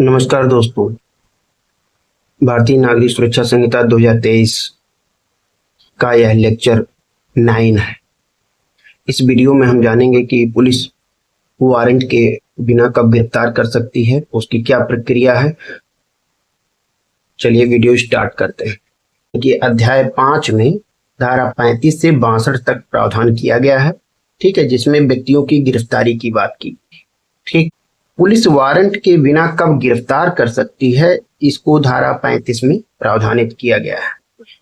नमस्कार दोस्तों। भारतीय नागरिक सुरक्षा संहिता 2023 का यह लेक्चर 9 है। इस वीडियो में हम जानेंगे कि पुलिस वारंट के बिना कब गिरफ्तार कर सकती है, उसकी क्या प्रक्रिया है। चलिए वीडियो स्टार्ट करते हैं। कि अध्याय 5 में धारा 35 से 62 तक प्रावधान किया गया है, ठीक है, जिसमें व्यक्तियों की गिरफ्तारी की बात की। ठीक, पुलिस वारंट के बिना कब गिरफ्तार कर सकती है, इसको धारा 35 में प्रावधानित किया गया है।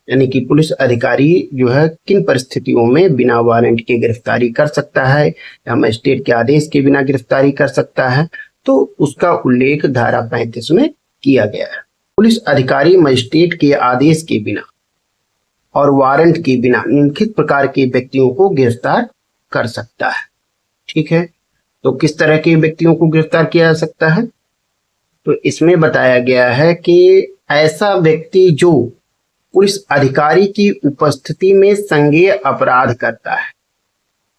यानी कि पुलिस अधिकारी जो है किन परिस्थितियों में बिना वारंट के गिरफ्तारी कर सकता है या मजिस्ट्रेट के आदेश के बिना गिरफ्तारी कर सकता है, तो उसका उल्लेख धारा 35 में किया गया है। पुलिस अधिकारी मजिस्ट्रेट के आदेश के बिना और वारंट के बिना निम्नलिखित प्रकार के व्यक्तियों को गिरफ्तार कर सकता है। ठीक है, तो किस तरह के व्यक्तियों को गिरफ्तार किया जा सकता है? तो इसमें बताया गया है कि ऐसा व्यक्ति जो पुलिस अधिकारी की उपस्थिति में संज्ञेय अपराध करता है,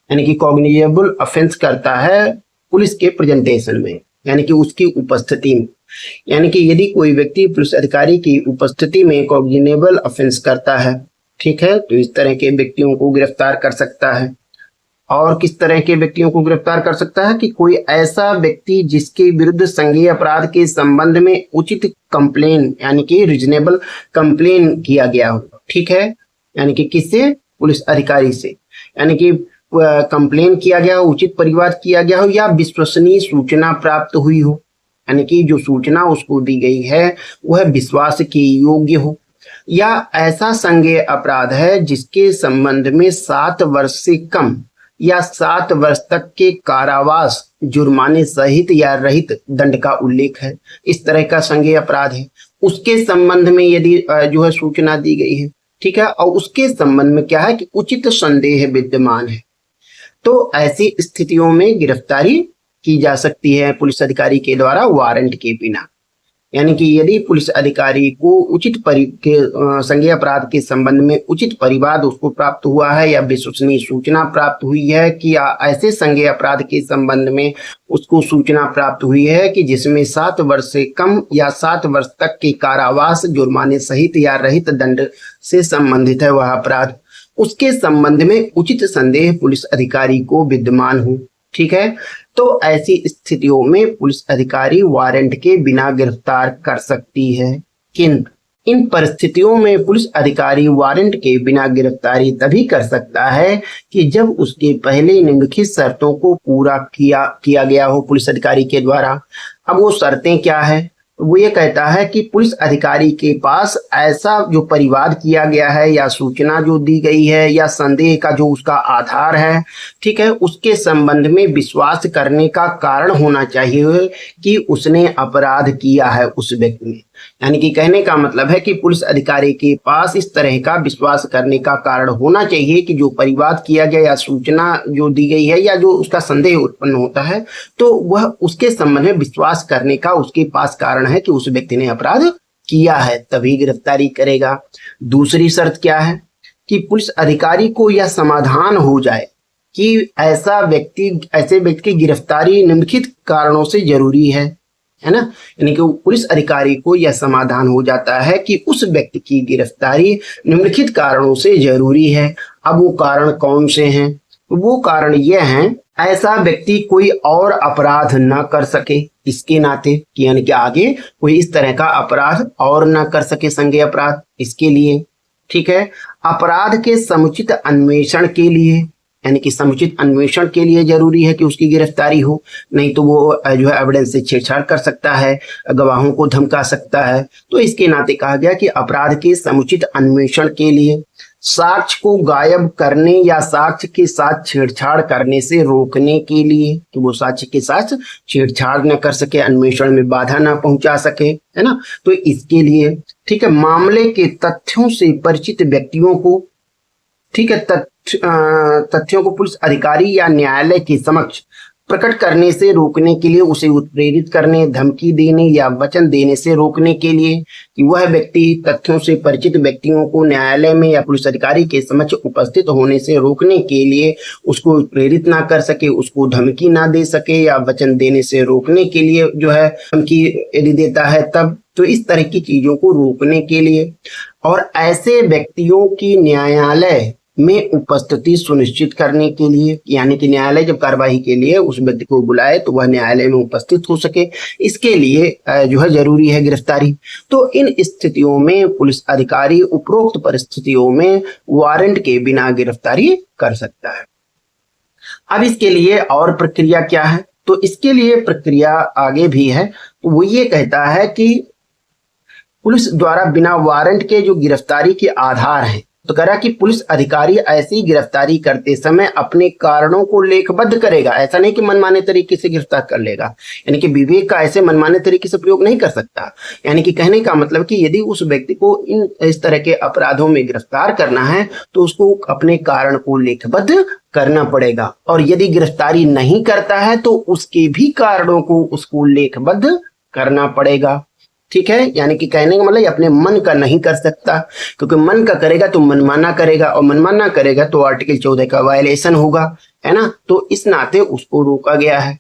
यानी कि कॉग्निजेबल ऑफेंस करता है पुलिस के प्रेजेंटेशन में, यानी कि उसकी उपस्थिति में। यानी कि यदि कोई व्यक्ति पुलिस अधिकारी की उपस्थिति में कॉग्निजेबल ऑफेंस करता है, ठीक है, तो इस तरह के व्यक्तियों को गिरफ्तार कर सकता है। और किस तरह के व्यक्तियों को गिरफ्तार कर सकता है? कि कोई ऐसा व्यक्ति जिसके विरुद्ध संज्ञेय अपराध के संबंध में उचित कंप्लेन, यानी कि रीजनेबल कंप्लेन किया गया हो। ठीक है, यानी कि किससे? पुलिस अधिकारी से, यानी कि कंप्लेन किया गया हो, उचित परिवाद किया गया हो, या विश्वसनीय सूचना प्राप्त हुई हो, यानी कि जो सूचना उसको दी गई है वह विश्वास के योग्य हो, या ऐसा संज्ञेय अपराध है जिसके संबंध में 7 वर्ष से कम या 7 वर्ष तक के कारावास, जुर्माने सहित या रहित दंड का उल्लेख है। इस तरह का संज्ञेय अपराध है, उसके संबंध में यदि जो है सूचना दी गई है, ठीक है, और उसके संबंध में क्या है कि उचित संदेह विद्यमान है, तो ऐसी स्थितियों में गिरफ्तारी की जा सकती है पुलिस अधिकारी के द्वारा वारंट के बिना। यानी कि यदि पुलिस अधिकारी को उचित संज्ञेय अपराध के संबंध में उचित परिवाद उसको प्राप्त हुआ है, या विश्वसनीय सूचना प्राप्त हुई है कि ऐसे संज्ञेय अपराध के संबंध में उसको सूचना प्राप्त हुई है कि जिसमें 7 वर्ष से कम या 7 वर्ष तक के कारावास, जुर्माने सहित या रहित दंड से संबंधित है वह अपराध, उसके संबंध में उचित संदेह पुलिस अधिकारी को विद्यमान हो। ठीक है, तो ऐसी स्थितियों में पुलिस अधिकारी वारंट के बिना गिरफ्तार कर सकती है। इन परिस्थितियों में पुलिस अधिकारी वारंट के बिना गिरफ्तारी तभी कर सकता है कि जब उसके पहले निम्नलिखित शर्तों को पूरा किया गया हो पुलिस अधिकारी के द्वारा। अब वो शर्तें क्या है? वो ये कहता है कि पुलिस अधिकारी के पास ऐसा जो परिवाद किया गया है, या सूचना जो दी गई है, या संदेह का जो उसका आधार है, ठीक है, उसके संबंध में विश्वास करने का कारण होना चाहिए कि उसने अपराध किया है उस व्यक्ति ने। यानी कि कहने का मतलब है कि पुलिस अधिकारी के पास इस तरह का विश्वास करने का कारण होना चाहिए कि जो परिवाद किया गया या सूचना जो दी गई है या जो उसका संदेह उत्पन्न होता है, तो वह उसके संबंध में विश्वास करने का उसके पास कारण है कि उस व्यक्ति ने अपराध किया है, तभी गिरफ्तारी करेगा। दूसरी शर्त क्या है? कि पुलिस अधिकारी को यह समाधान हो जाए कि ऐसे व्यक्ति की गिरफ्तारी निम्नलिखित कारणों से जरूरी है ना। यानी कि पुलिस अधिकारी को यह समाधान हो जाता है कि उस व्यक्ति की गिरफ्तारी निम्नलिखित कारणों से जरूरी है। अब वो कारण कौन से हैं? वो कारण यह हैं, ऐसा व्यक्ति कोई और अपराध न कर सके इसके नाते, यानी कि आगे कोई इस तरह का अपराध और न कर सके, संज्ञेय अपराध, इसके लिए। ठीक है, अपराध के समुचित अन्वेषण के लिए, यानी कि समुचित अन्वेषण के लिए जरूरी है कि उसकी गिरफ्तारी हो, नहीं तो वो जो है एविडेंस से छेड़छाड़ कर सकता है, गवाहों को धमका सकता है। तो इसके नाते कहा गया कि अपराध के समुचित अन्वेषण के लिए, साक्ष्य को गायब करने या साक्ष्य के साथ छेड़छाड़ करने से रोकने के लिए, कि वो साक्ष्य के साथ छेड़छाड़ न कर सके, अन्वेषण में बाधा न पहुंचा सके, है ना, तो इसके लिए। ठीक है, मामले के तथ्यों से परिचित व्यक्तियों को, ठीक है, तथ्यों को पुलिस अधिकारी या न्यायालय के समक्ष प्रकट करने से रोकने के लिए, उसे उत्प्रेरित करने, धमकी देने या वचन देने से रोकने के लिए कि वह व्यक्ति तथ्यों से परिचित व्यक्तियों को न्यायालय में या पुलिस अधिकारी के समक्ष उपस्थित होने से रोकने के लिए उसको प्रेरित ना कर सके, उसको धमकी ना दे सके या वचन देने से रोकने के लिए जो है धमकी यदि देता है तब, तो इस तरह की चीजों को रोकने के लिए। और ऐसे व्यक्तियों की न्यायालय में उपस्थिति सुनिश्चित करने के लिए, यानी कि न्यायालय जब कार्यवाही के लिए उस व्यक्ति को बुलाए तो वह न्यायालय में उपस्थित हो सके, इसके लिए जो है जरूरी है गिरफ्तारी। तो इन स्थितियों में पुलिस अधिकारी उपरोक्त परिस्थितियों में वारंट के बिना गिरफ्तारी कर सकता है। अब इसके लिए और प्रक्रिया क्या है, तो इसके लिए प्रक्रिया आगे भी है। तो वो ये कहता है कि पुलिस द्वारा बिना वारंट के जो गिरफ्तारी के आधार हैं, तो कह रहा कि पुलिस अधिकारी ऐसी गिरफ्तारी करते समय अपने कारणों को लेखबद्ध करेगा। ऐसा नहीं कि मनमाने तरीके से गिरफ्तार कर लेगा, यानी कि विवेक का ऐसे मनमाने तरीके से प्रयोग नहीं कर सकता। यानी कि कहने का मतलब कि यदि उस व्यक्ति को इस तरह के अपराधों में गिरफ्तार करना है तो उसको अपने कारण को लेखबद्ध करना पड़ेगा, और यदि गिरफ्तारी नहीं करता है तो उसके भी कारणों को उसको लेखबद्ध करना पड़ेगा। ठीक है, यानी कि कहने का मतलब अपने मन का नहीं कर सकता, क्योंकि मन का करेगा तो मनमाना करेगा, और मनमाना करेगा तो आर्टिकल 14 का वायलेशन होगा, है ना। तो इस नाते उसको रोका गया है।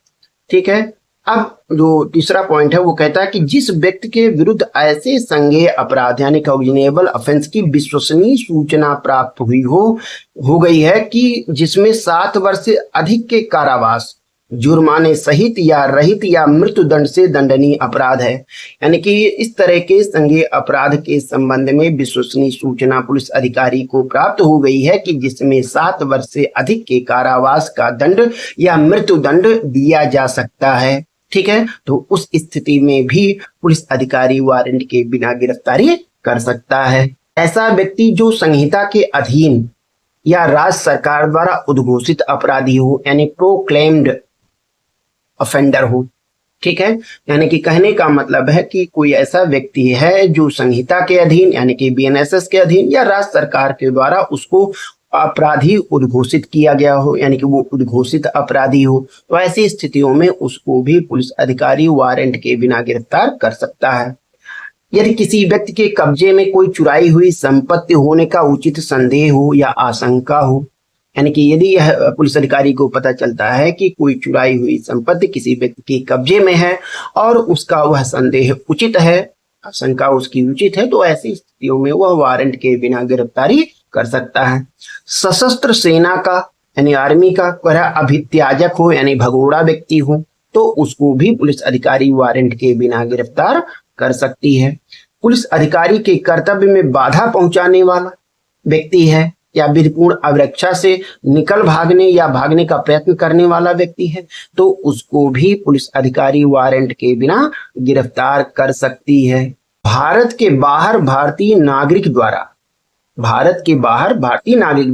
ठीक है, अब जो तीसरा पॉइंट है वो कहता है कि जिस व्यक्ति के विरुद्ध ऐसे संज्ञेय अपराध यानी ऑब्जेक्शनेबल ऑफेंस की विश्वसनीय सूचना प्राप्त हो गई है कि जिसमें 7 वर्ष से अधिक के कारावास, जुर्माने सहित या रहित या मृत्यु दंड से दंडनीय अपराध है, यानी कि इस तरह के संज्ञेय अपराध के संबंध में विश्वसनीय सूचना पुलिस अधिकारी को प्राप्त हो गई है कि जिसमें 7 वर्ष से अधिक के कारावास का दंड या मृत्यु दंड दिया जा सकता है। ठीक है, तो उस स्थिति में भी पुलिस अधिकारी वारंट के बिना गिरफ्तारी कर सकता है। ऐसा व्यक्ति जो संहिता के अधीन या राज्य सरकार द्वारा उद्घोषित अपराधी हो, यानी प्रोक्लेम्ड ऑफेंडर हो। ठीक है, यानी कि कहने का मतलब है कि कोई ऐसा व्यक्ति है जो संहिता के अधीन यानी कि बीएनएसएस के अधीन या राज्य सरकार के द्वारा उसको अपराधी उद्घोषित किया गया हो, यानी कि वो उद्घोषित अपराधी हो, तो ऐसी स्थितियों में उसको भी पुलिस अधिकारी वारंट के बिना गिरफ्तार कर सकता है। यदि किसी व्यक्ति के कब्जे में कोई चुराई हुई संपत्ति होने का उचित संदेह हो या आशंका हो, यानी कि यदि यह पुलिस अधिकारी को पता चलता है कि कोई चुराई हुई संपत्ति किसी व्यक्ति के कब्जे में है और उसका वह संदेह उचित है, आशंका उसकी उचित है, तो ऐसी स्थितियों में वह वारंट के बिना गिरफ्तारी कर सकता है। सशस्त्र सेना का यानी आर्मी का अभित्याजक हो यानी भगोड़ा व्यक्ति हो तो उसको भी पुलिस अधिकारी वारंट के बिना गिरफ्तार कर सकती है। पुलिस अधिकारी के कर्तव्य में बाधा पहुंचाने वाला व्यक्ति है या विधिपूर्ण अवरक्षा से निकल भागने या भागने का प्रयत्न करने वाला व्यक्ति है तो उसको भी पुलिस अधिकारी वारंट के बिना गिरफ्तार कर सकती है। भारत के बाहर भारतीय नागरिक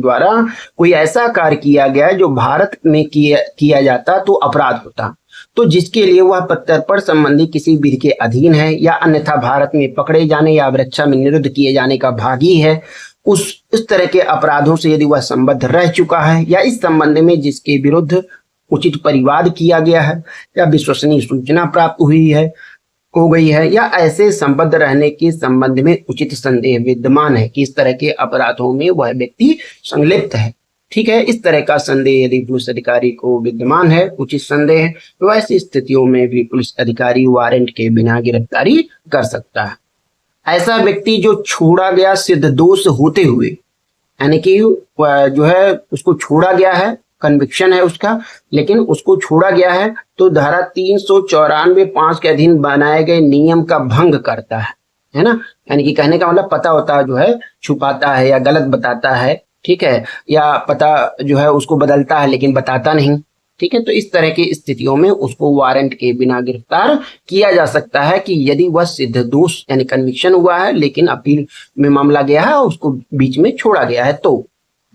द्वारा कोई ऐसा कार्य किया गया जो भारत में किया जाता तो अपराध होता, तो जिसके लिए वह प्रत्यर्पण संबंधी किसी विधि के अधीन है या अन्यथा भारत में पकड़े जाने या अवरक्षा में निरुद्ध किए जाने का भागी है, इस तरह के अपराधों से यदि वह संबद्ध रह चुका है या इस संबंध में जिसके विरुद्ध उचित परिवाद किया गया है या विश्वसनीय सूचना प्राप्त हो गई है या ऐसे संबद्ध रहने के संबंध में उचित संदेह विद्यमान है कि इस तरह के अपराधों में वह व्यक्ति संलिप्त है। ठीक है, इस तरह का संदेह यदि पुलिस अधिकारी को विद्यमान है, उचित संदेह, तो ऐसी स्थितियों में भी पुलिस अधिकारी वारंट के बिना गिरफ्तारी कर सकता है। ऐसा व्यक्ति जो छोड़ा गया सिद्ध दोष होते हुए, यानी कि जो है उसको छोड़ा गया है, कन्विक्शन है उसका, लेकिन उसको छोड़ा गया है तो धारा 394(5) के अधीन बनाए गए नियम का भंग करता है ना। यानी कि कहने का मतलब पता होता जो है छुपाता है या गलत बताता है, ठीक है, या पता जो है उसको बदलता है लेकिन बताता नहीं। ठीक है, तो इस तरह की स्थितियों में उसको वारंट के बिना गिरफ्तार किया जा सकता है कि यदि वह सिद्ध दोष यानी कन्विक्शन हुआ है लेकिन अपील में मामला गया है और उसको बीच में छोड़ा गया है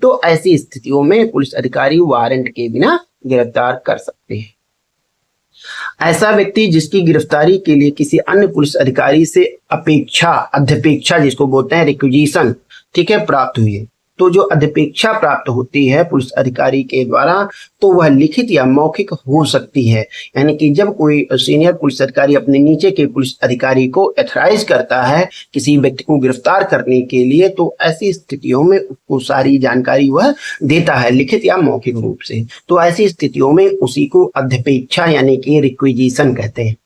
तो ऐसी स्थितियों में पुलिस अधिकारी वारंट के बिना गिरफ्तार कर सकते हैं। ऐसा व्यक्ति जिसकी गिरफ्तारी के लिए किसी अन्य पुलिस अधिकारी से अध्यपेक्षा जिसको बोलते हैं रिक्विजिशन, ठीक है, प्राप्त हुई है तो जो अध्यपेक्षा प्राप्त होती है पुलिस अधिकारी के द्वारा तो वह लिखित या मौखिक हो सकती है। यानी कि जब कोई सीनियर पुलिस अधिकारी अपने नीचे के पुलिस अधिकारी को एथराइज करता है किसी व्यक्ति को गिरफ्तार करने के लिए, तो ऐसी स्थितियों में उसको सारी जानकारी वह देता है लिखित या मौखिक रूप से। तो ऐसी स्थितियों में उसी को अध्यपेक्षा यानी कि रिक्विजिशन कहते हैं।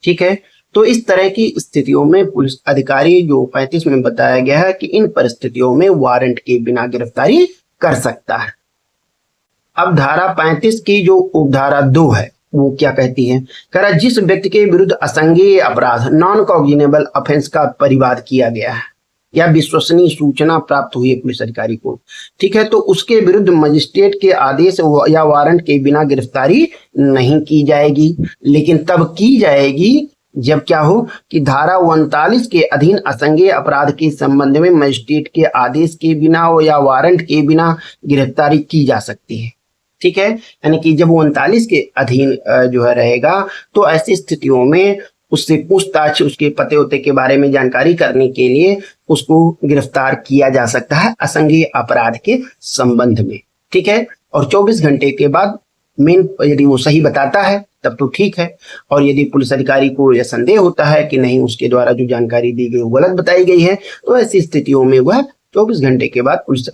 ठीक है, तो इस तरह की स्थितियों में पुलिस अधिकारी जो 35 में बताया गया है कि इन परिस्थितियों में वारंट के बिना गिरफ्तारी कर सकता है। अब धारा 35 की जो उपधारा 2 है वो क्या कहती है? कह रहा जिस व्यक्ति के विरुद्ध असंज्ञेय अपराध नॉन कॉग्निजेबल ऑफेंस का परिवाद किया गया है या विश्वसनीय सूचना प्राप्त हुई है पुलिस अधिकारी को, ठीक है, तो उसके विरुद्ध मजिस्ट्रेट के आदेश या वारंट के बिना गिरफ्तारी नहीं की जाएगी। लेकिन तब की जाएगी जब क्या हो कि धारा 39 के अधीन असंज्ञेय अपराध के संबंध में मजिस्ट्रेट के आदेश के बिना या वारंट के बिना गिरफ्तारी की जा सकती है। ठीक है, यानी कि जब 39 के अधीन जो है रहेगा तो ऐसी स्थितियों में उससे पूछताछ, उसके पते उते के बारे में जानकारी करने के लिए उसको गिरफ्तार किया जा सकता है असंज्ञेय अपराध के संबंध में। ठीक है, और 24 घंटे के बाद मेन यदि वो सही बताता है तब तो ठीक है, और यदि पुलिस अधिकारी को यह संदेह होता है कि नहीं उसके द्वारा जो जानकारी दी गई वो गलत बताई गई है, तो ऐसी स्थितियों में वह 24 घंटे के बाद पुलिस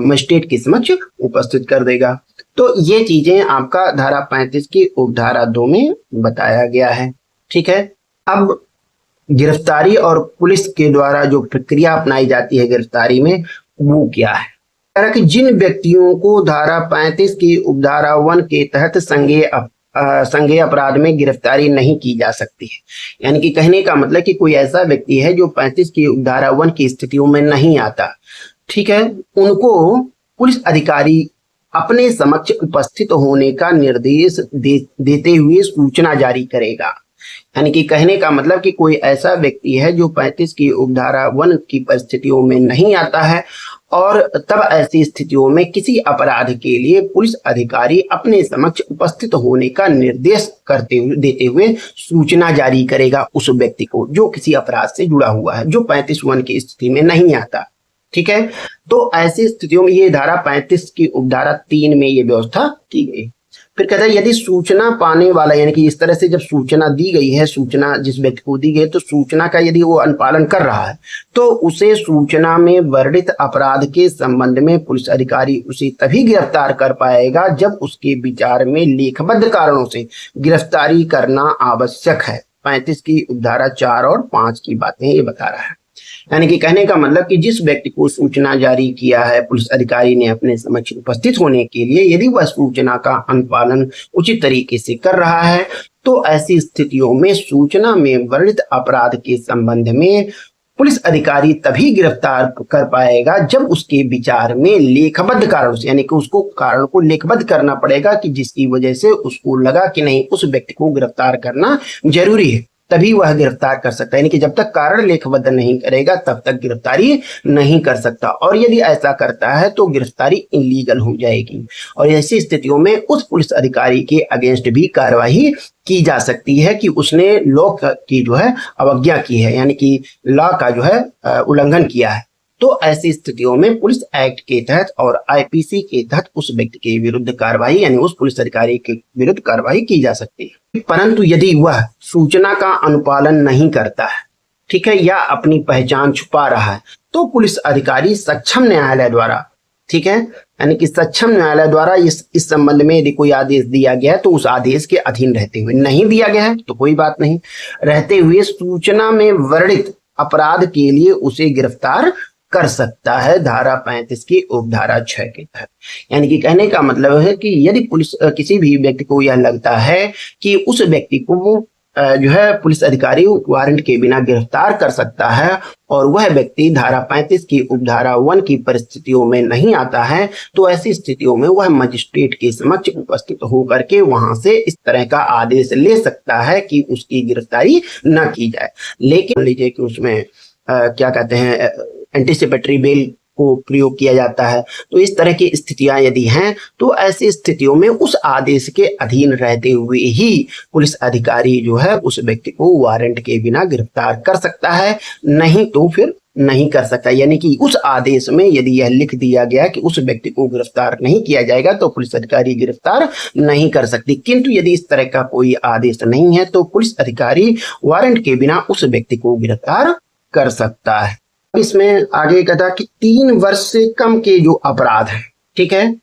मजिस्ट्रेट के समक्ष उपस्थित कर देगा। तो ये चीजें आपका धारा 35 की उपधारा 2 में बताया गया है। ठीक है, अब गिरफ्तारी और पुलिस के द्वारा जो प्रक्रिया अपनाई जाती है गिरफ्तारी में वो क्या है? कि जिन व्यक्तियों को धारा 35 की उपधारा 1 के तहत संज्ञेय अपराध में गिरफ्तारी नहीं की जा सकती है, यानी कि कहने का मतलब कि कोई ऐसा व्यक्ति है जो 35 की उपधारा 1 की स्थितियों में नहीं आता, ठीक है, उनको पुलिस अधिकारी अपने समक्ष उपस्थित होने का निर्देश देते हुए सूचना जारी करेगा। यानी कि कहने का मतलब कि कोई ऐसा व्यक्ति है जो 35 की उपधारा 1 की परिस्थितियों में नहीं आता है और तब ऐसी स्थितियों में किसी अपराध के लिए पुलिस अधिकारी अपने समक्ष उपस्थित होने का निर्देश देते हुए सूचना जारी करेगा उस व्यक्ति को जो किसी अपराध से जुड़ा हुआ है, जो 35(1) की स्थिति में नहीं आता। ठीक है, तो ऐसी स्थितियों में ये धारा 35 की उपधारा 3 में ये व्यवस्था की गई। फिर कहता है यदि सूचना पाने वाला, यानी कि इस तरह से जब सूचना दी गई है, सूचना जिस व्यक्ति को दी गई तो सूचना का यदि वो अनुपालन कर रहा है तो उसे सूचना में वर्णित अपराध के संबंध में पुलिस अधिकारी उसे तभी गिरफ्तार कर पाएगा जब उसके विचार में लेखबद्ध कारणों से गिरफ्तारी करना आवश्यक है। 35 की उपधारा 4 और 5 की बातें ये बता रहा है। यानी कि कहने का मतलब कि जिस व्यक्ति को सूचना जारी किया है पुलिस अधिकारी ने अपने समक्ष उपस्थित होने के लिए, यदि वह सूचना का अनुपालन उचित तरीके से कर रहा है तो ऐसी स्थितियों में सूचना में वर्णित अपराध के संबंध में पुलिस अधिकारी तभी गिरफ्तार कर पाएगा जब उसके विचार में लेखबद्ध कारणों से, यानी कि उसको कारण को लेखबद्ध करना पड़ेगा कि जिसकी वजह से उसको लगा कि नहीं उस व्यक्ति को गिरफ्तार करना जरूरी है, तभी वह गिरफ्तार कर सकता है। यानी कि जब तक कारण लेखबद्ध नहीं करेगा तब तक गिरफ्तारी नहीं कर सकता, और यदि ऐसा करता है तो गिरफ्तारी इलीगल हो जाएगी और ऐसी स्थितियों में उस पुलिस अधिकारी के अगेंस्ट भी कार्रवाई की जा सकती है कि उसने लॉ की जो है अवज्ञा की है, यानी कि लॉ का जो है उल्लंघन किया है। तो ऐसी स्थितियों में पुलिस एक्ट के तहत और आईपीसी के तहत उस व्यक्ति के विरुद्ध कार्रवाई, यानी उस पुलिस अधिकारी के विरुद्ध कार्रवाई की जा सकती है। परंतु यदि वह सूचना का अनुपालन नहीं करता है, ठीक है, या अपनी पहचान छुपा रहा है, तो पुलिस अधिकारी सक्षम न्यायालय द्वारा, ठीक है, यानी कि सक्षम न्यायालय द्वारा इस संबंध में यदि कोई आदेश दिया गया है तो उस आदेश के अधीन रहते हुए, नहीं दिया गया है तो कोई बात नहीं, रहते हुए सूचना में वर्णित अपराध के लिए उसे गिरफ्तार कर सकता है धारा 35 की उपधारा 6 के तहत। यानी कि कहने का मतलब है कि यदि पुलिस किसी भी व्यक्ति को यह लगता है कि उस व्यक्ति को जो है पुलिस अधिकारी वारंट के बिना गिरफ्तार कर सकता है और वह व्यक्ति धारा 35 की उपधारा 1 की परिस्थितियों में नहीं आता है, तो ऐसी स्थितियों में वह मजिस्ट्रेट के समक्ष उपस्थित होकर के वहां से इस तरह का आदेश ले सकता है कि उसकी गिरफ्तारी न की जाए। लेकिन लीजिए कि उसमें क्या कहते हैं एंटीसिपेटरी बेल को प्रयोग किया जाता है, तो इस तरह की स्थितियां यदि हैं तो ऐसी स्थितियों में उस आदेश के अधीन रहते हुए ही पुलिस अधिकारी जो है उस व्यक्ति को वारंट के बिना गिरफ्तार कर सकता है, नहीं तो फिर नहीं कर सकता। यानी कि उस आदेश में यदि यह लिख दिया गया कि उस व्यक्ति को गिरफ्तार नहीं किया जाएगा तो पुलिस अधिकारी गिरफ्तार नहीं कर सकती। किंतु यदि इस तरह का कोई आदेश नहीं है तो पुलिस अधिकारी वारंट के बिना उस व्यक्ति को गिरफ्तार कर सकता है। इसमें आगे कहता कि 3 वर्ष से कम के जो अपराध है, ठीक है,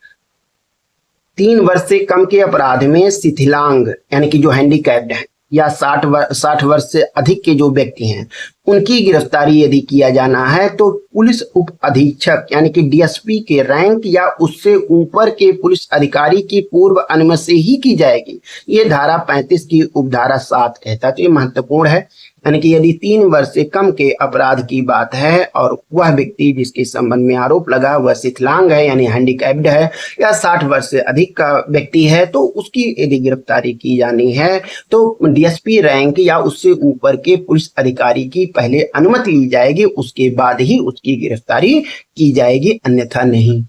3 वर्ष से कम के अपराध में शिथिलांग यानी कि जो हैंडीकैप्ड है या 60 वर्ष से अधिक के जो व्यक्ति हैं उनकी गिरफ्तारी यदि किया जाना है तो पुलिस उप अधीक्षक यानी कि डीएसपी के रैंक या उससे ऊपर के पुलिस अधिकारी की पूर्व अनुमति से ही की जाएगी। ये धारा 35 की उपधारा 7 कहता है। तो ये महत्वपूर्ण है। यानी कि यदि 3 वर्ष से कम के अपराध की बात है और वह व्यक्ति जिसके संबंध में आरोप लगा वह शिथिलांग है यानी हैंडीकैप्ड है या 60 वर्ष से अधिक का व्यक्ति है तो उसकी यदि गिरफ्तारी की जानी है तो डीएसपी रैंक या उससे ऊपर के पुलिस अधिकारी की पहले अनुमति ली जाएगी, उसके बाद ही उसकी गिरफ्तारी की जाएगी, अन्यथा नहीं।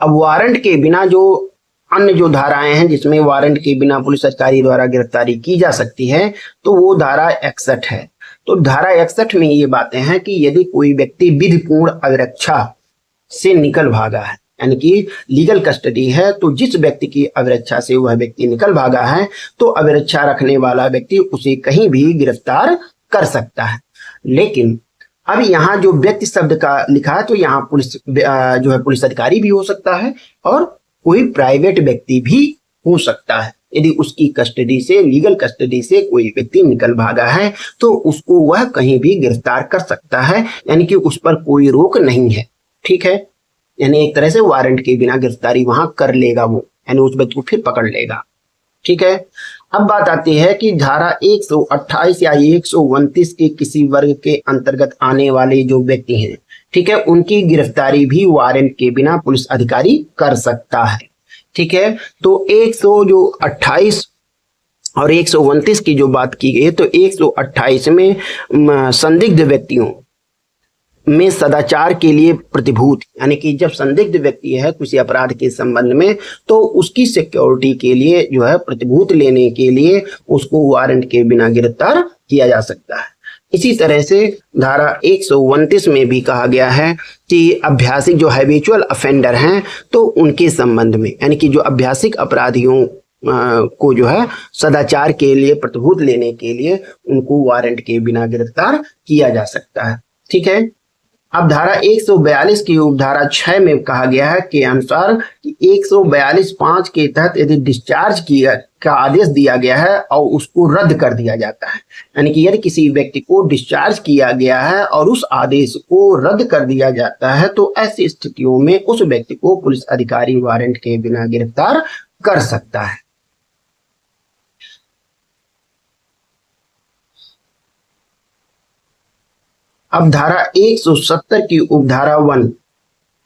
अब वारंट के बिना जो अन्य जो धाराएं हैं जिसमें वारंट के बिना पुलिस अधिकारी द्वारा गिरफ्तारी की जा सकती है तो वो धारा 61 है। तो धारा 61 में ये बातें हैं कि यदि कोई व्यक्ति विधिपूर्ण अभिरक्षा से निकल भागा है यानी कि लीगल कस्टडी है तो जिस व्यक्ति की अभिरक्षा से वह व्यक्ति निकल भागा है तो अभिरक्षा रखने वाला व्यक्ति उसे कहीं भी गिरफ्तार कर सकता है। लेकिन अब यहाँ जो व्यक्ति शब्द का लिखा है तो यहाँ पुलिस जो है पुलिस अधिकारी भी हो सकता है और कोई प्राइवेट व्यक्ति भी हो सकता है। यदि उसकी कस्टडी से लीगल कस्टडी से कोई व्यक्ति निकल भागा है तो उसको वह कहीं भी गिरफ्तार कर सकता है यानी कि उस पर कोई रोक नहीं है। ठीक है, यानी एक तरह से वारंट के बिना गिरफ्तारी वहां कर लेगा वो, यानी उस व्यक्ति को फिर पकड़ लेगा। ठीक है, अब बात आती है कि धारा 128 या 129 के किसी वर्ग के अंतर्गत आने वाले जो व्यक्ति हैं, ठीक है, उनकी गिरफ्तारी भी वारंट के बिना पुलिस अधिकारी कर सकता है। ठीक है, तो 128 और 129 की जो बात की गई तो 128 में संदिग्ध व्यक्तियों में सदाचार के लिए प्रतिभूत यानी कि जब संदिग्ध व्यक्ति है किसी अपराध के संबंध में तो उसकी सिक्योरिटी के लिए जो है प्रतिभूत लेने के लिए उसको वारंट के बिना गिरफ्तार किया जा सकता है। इसी तरह से धारा 129 में भी कहा गया है कि अभ्यासिक जो हैबिचुअल अफेंडर हैं तो उनके संबंध में यानी कि जो अभ्यासिक अपराधियों को जो है सदाचार के लिए प्रतिभूत लेने के लिए उनको वारंट के बिना गिरफ्तार किया जा सकता है। ठीक है, अब धारा 142 की उपधारा 6 में कहा गया है के अनुसार कि 142(5) के तहत यदि डिस्चार्ज का आदेश दिया गया है और उसको रद्द कर दिया जाता है यानी कि यदि किसी व्यक्ति को डिस्चार्ज किया गया है और उस आदेश को रद्द कर दिया जाता है तो ऐसी स्थितियों में उस व्यक्ति को पुलिस अधिकारी वारंट के बिना गिरफ्तार कर सकता है। अब धारा 170 की उपधारा 1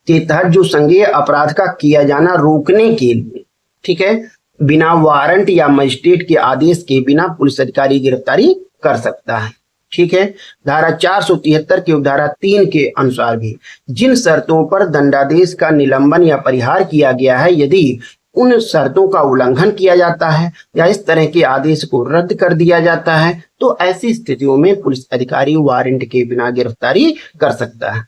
के तहत जो संज्ञेय अपराध का किया जाना रोकने के लिए, ठीक है, बिना वारंट या मजिस्ट्रेट के आदेश के बिना पुलिस अधिकारी गिरफ्तारी कर सकता है। ठीक है, धारा 473 की उपधारा 3 के अनुसार भी जिन शर्तों पर दंडादेश का निलंबन या परिहार किया गया है यदि उन शर्तों का उल्लंघन किया जाता है या इस तरह के आदेश को रद्द कर दिया जाता है तो ऐसी स्थितियों में पुलिस अधिकारी वारंट के बिना गिरफ्तारी कर सकता है।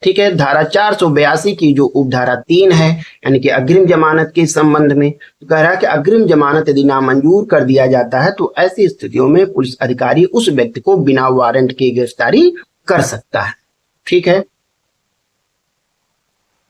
ठीक है, धारा 482 की जो उपधारा 3 है यानी कि अग्रिम जमानत के संबंध में तो कह रहा है कि अग्रिम जमानत यदि नामंजूर कर दिया जाता है तो ऐसी स्थितियों में पुलिस अधिकारी उस व्यक्ति को बिना वारंट के गिरफ्तारी कर सकता है। ठीक है,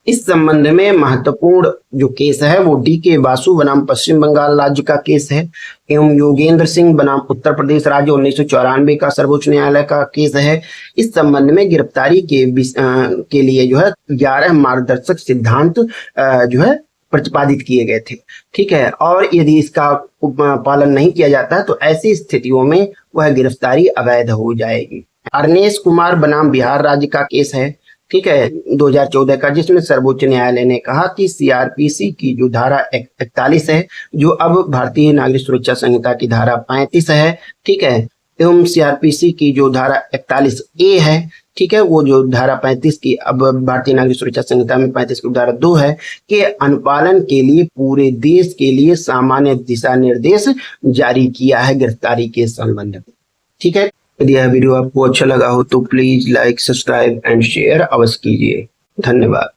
इस संबंध में महत्वपूर्ण जो केस है वो DK बासु बनाम पश्चिम बंगाल राज्य का केस है एवं योगेंद्र सिंह बनाम उत्तर प्रदेश राज्य 1994 का सर्वोच्च न्यायालय का केस है। इस संबंध में गिरफ्तारी के लिए जो है 11 मार्गदर्शक सिद्धांत जो है प्रतिपादित किए गए थे। ठीक है, और यदि इसका पालन नहीं किया जाता है तो ऐसी स्थितियों में वह गिरफ्तारी अवैध हो जाएगी। अर्नेश कुमार बनाम बिहार राज्य का केस है, ठीक है, 2014 का, जिसमें सर्वोच्च न्यायालय ने कहा कि CRPC की जो धारा 41 है जो अब भारतीय नागरिक सुरक्षा संहिता की धारा 35 है, ठीक है, एवं CRPC की जो धारा 41A है, ठीक है, वो जो धारा 35 की अब भारतीय नागरिक सुरक्षा संहिता में 35 की धारा 2 है के अनुपालन के लिए पूरे देश के लिए सामान्य दिशा निर्देश जारी किया है गिरफ्तारी के संबंध में। ठीक है, यदि यह वीडियो आपको अच्छा लगा हो तो please like, subscribe and share अवश्य कीजिए। धन्यवाद।